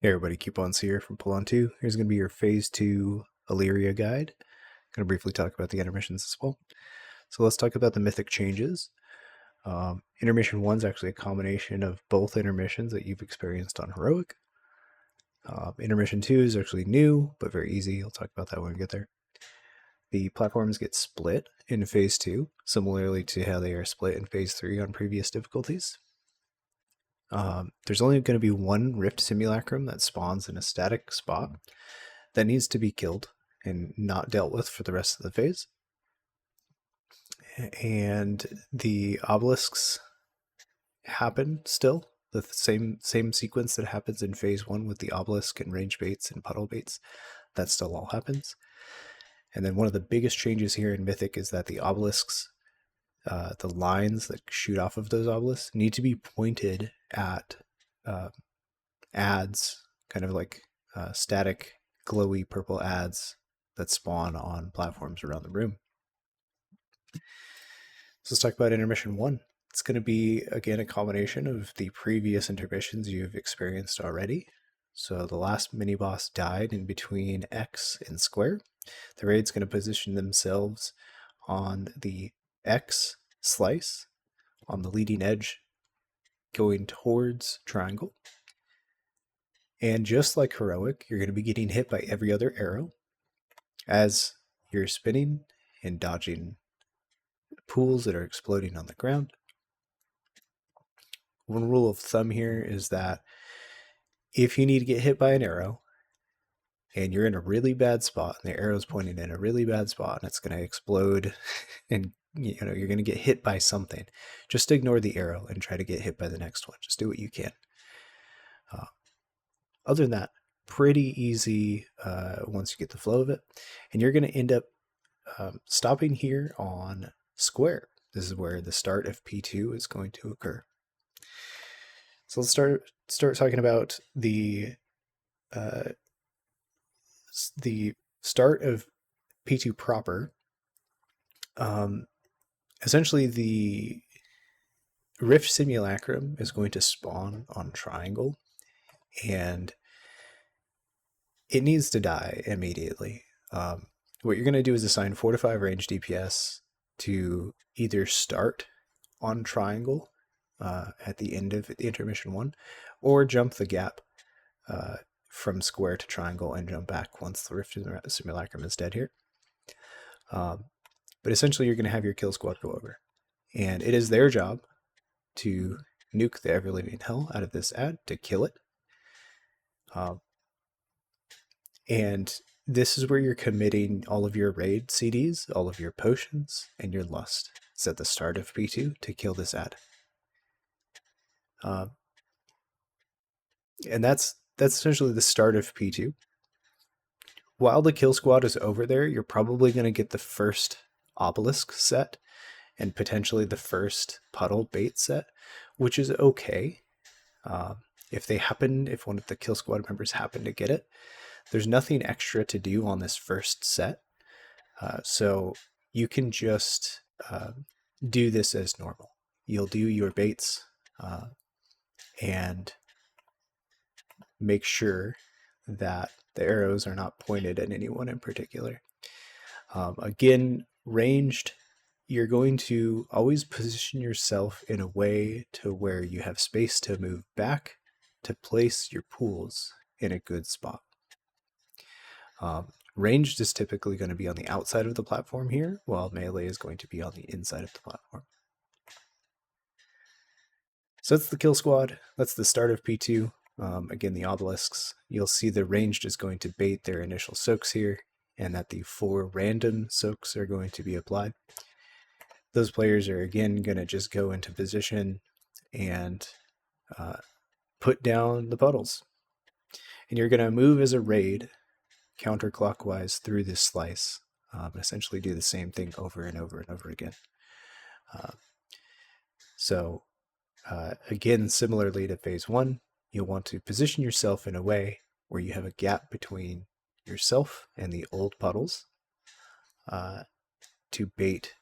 Hey everybody, Coupons here from Pull on 2. Here's going to be your Phase 2 Alleria guide. I'm going to briefly talk about the intermissions as well. So let's talk about the Mythic Changes. Intermission 1 is actually a combination of both intermissions that you've experienced on Heroic. Intermission 2 is actually new, but very easy. I'll talk about that when we get there. The platforms get split in Phase 2, similarly to how they are split in Phase 3 on previous difficulties. There's only going to be one Rift Simulacrum that spawns in a static spot that needs to be killed and not dealt with for the rest of the phase. And the obelisks happen still, the same sequence that happens in phase 1 with the obelisk and range baits and puddle baits. That still all happens. And then one of the biggest changes here in Mythic is that the obelisks, the lines that shoot off of those obelisks, need to be pointed at ads, kind of like static glowy purple ads that spawn on platforms around the room. So let's talk about Intermission 1. It's going to be, again, a combination of the previous intermissions you've experienced already. So the last mini-boss died in between X and Square. The raid's going to position themselves on the X slice, on the leading edge, going towards Triangle. And just like Heroic, you're going to be getting hit by every other arrow as you're spinning and dodging pools that are exploding on the ground. One rule of thumb here is that if you need to get hit by an arrow and you're in a really bad spot and the arrow's pointing in a really bad spot and it's going to explode and you're going to get hit by something, just ignore the arrow and try to get hit by the next one. Just do what you can. Other than that, pretty easy once you get the flow of it. And you're going to end up stopping here on Square. This is where the start of P2 is going to occur. So let's start talking about the start of P2 proper. Essentially, the Rift Simulacrum is going to spawn on Triangle, and it needs to die immediately. What you're going to do is assign 4 to 5 range DPS to either start on Triangle at the end of Intermission 1, or jump the gap from Square to Triangle and jump back once the Rift Simulacrum is dead here. But essentially, you're going to have your kill squad go over. And it is their job to nuke the ever-living hell out of this ad, to kill it. And this is where you're committing all of your raid CDs, all of your potions, and your lust. It's at the start of P2 to kill this ad. And that's essentially the start of P2. While the kill squad is over there, you're probably going to get the first obelisk set and potentially the first puddle bait set, which is okay. If one of the kill squad members happen to get it, there's nothing extra to do on this first set. So you can just do this as normal. You'll do your baits and make sure that the arrows are not pointed at anyone in particular. Again, ranged, you're going to always position yourself in a way to where you have space to move back to place your pools in a good spot. Ranged is typically going to be on the outside of the platform here, while melee is going to be on the inside of the platform. So that's the kill squad. That's the start of P2. Again, the obelisks. You'll see the ranged is going to bait their initial soaks here, and that the 4 random soaks are going to be applied. Those players are again going to just go into position and put down the puddles. And you're going to move as a raid counterclockwise through this slice, and essentially do the same thing over and over and over again. Again, similarly to phase 1, you'll want to position yourself in a way where you have a gap between yourself and the old puddles to bait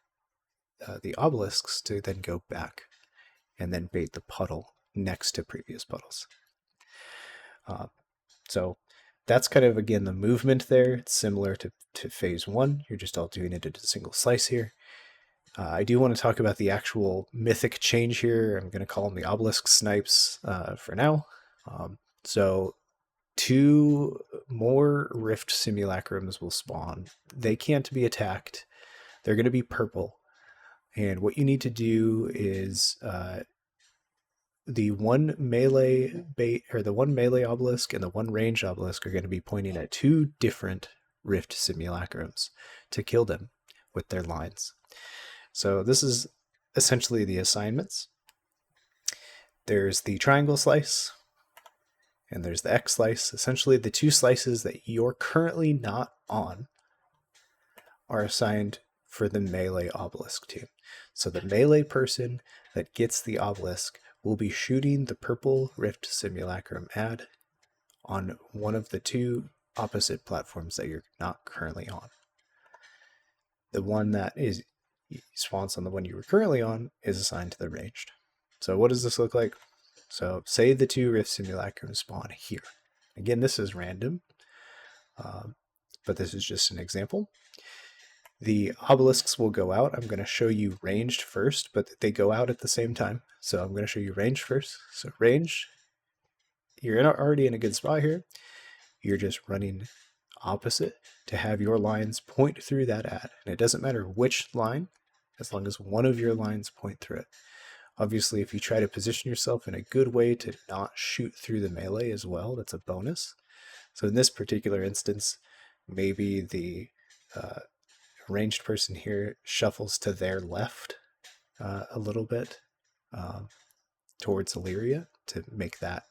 the obelisks to then go back and then bait the puddle next to previous puddles. So that's kind of, again, the movement there. It's similar to phase 1. You're just all doing it into a single slice here. I do want to talk about the actual mythic change here. I'm going to call them the Obelisk Snipes for now. So 2 more Rift Simulacrums will spawn. They can't be attacked. They're going to be purple. And what you need to do is the one melee obelisk and the one ranged obelisk are going to be pointing at 2 different Rift Simulacrums to kill them with their lines. So this is essentially the assignments. There's the triangle slice, and there's the X slice. Essentially, the 2 slices that you're currently not on are assigned for the melee obelisk team. So the melee person that gets the obelisk will be shooting the purple Rift Simulacrum ad on one of the 2 opposite platforms that you're not currently on. The one that spawns on the one you were currently on is assigned to the ranged. So what does this look like? So say the 2 Rift Simulacrums spawn here. Again, this is random, but this is just an example. The obelisks will go out. I'm going to show you ranged first, but they go out at the same time. So I'm going to show you ranged first. So ranged, you're already in a good spot here. You're just running opposite to have your lines point through that ad. And it doesn't matter which line, as long as one of your lines point through it. Obviously, if you try to position yourself in a good way to not shoot through the melee as well, that's a bonus. So in this particular instance, maybe the ranged person here shuffles to their left a little bit towards Alleria to make that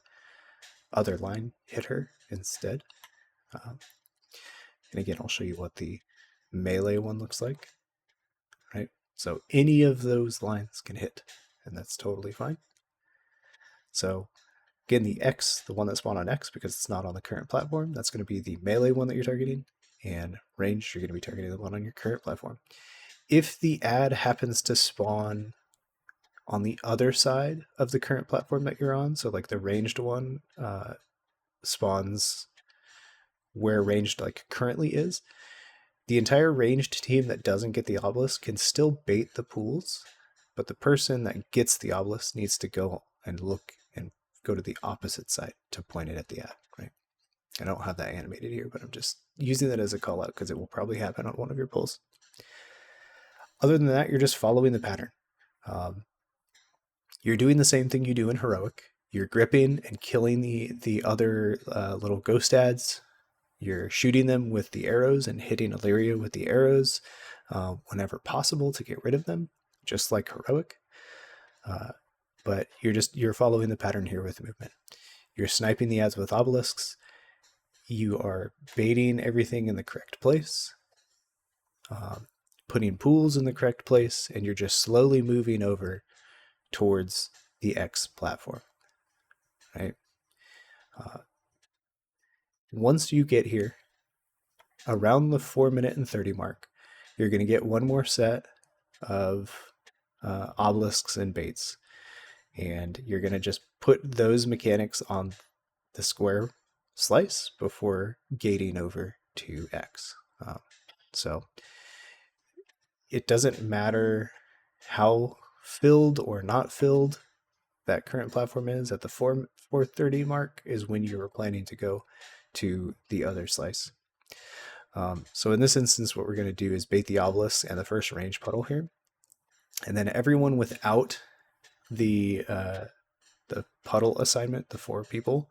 other line hit her instead. And again, I'll show you what the melee one looks like. Right? So any of those lines can hit, and that's totally fine. So again, the X, the one that spawned on X, because it's not on the current platform, that's going to be the melee one that you're targeting. And range, you're going to be targeting the one on your current platform. If the ad happens to spawn on the other side of the current platform that you're on, so like the ranged one spawns where ranged like currently is, the entire ranged team that doesn't get the obelisk can still bait the pools, but the person that gets the obelisk needs to go and look and go to the opposite side to point it at the ad, right? I don't have that animated here, but I'm just using that as a call out because it will probably happen on one of your pulls. Other than that, you're just following the pattern. You're doing the same thing you do in Heroic. You're gripping and killing the other little ghost ads. You're shooting them with the arrows and hitting Alleria with the arrows whenever possible to get rid of them, just like Heroic. But you're following the pattern here with movement. You're sniping the ads with obelisks. You are baiting everything in the correct place, putting pools in the correct place, and you're just slowly moving over towards the X platform, right? Once you get here, around the 4-minute and 30 mark, you're going to get one more set of obelisks and baits, and you're going to just put those mechanics on the square slice before gating over to X. So it doesn't matter how filled or not filled that current platform is. At the 4:30 mark is when you were planning to go to the other slice. So in this instance, what we're going to do is bait the obelisk and the first range puddle here, and then everyone without the puddle assignment, the 4 people,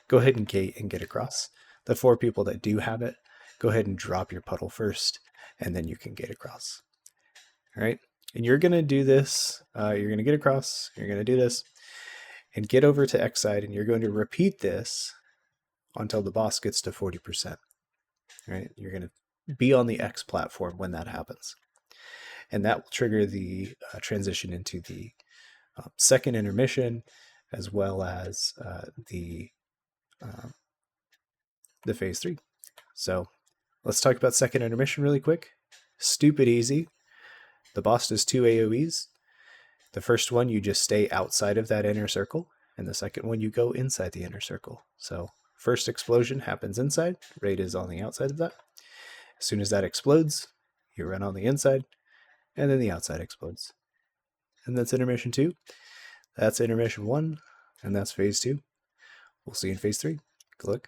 go ahead and gate and get across. The 4 people that do have it, go ahead and drop your puddle first, and then you can get across. All right, and you're going to do this. You're going to get across. You're going to do this, and get over to X side, and you're going to repeat this until the boss gets to 40%. Right, you're going to be on the X platform when that happens, and that will trigger the transition into the second intermission, as well as the phase 3. So let's talk about second intermission really quick. Stupid easy. The boss does 2 AoEs. The first one, you just stay outside of that inner circle, and the second one, you go inside the inner circle. So First explosion happens inside, raid is on the outside of that. As soon as that explodes, you run on the inside, and then the outside explodes. And that's intermission 2. That's intermission 1, and that's phase 2. We'll see you in phase 3. Good luck.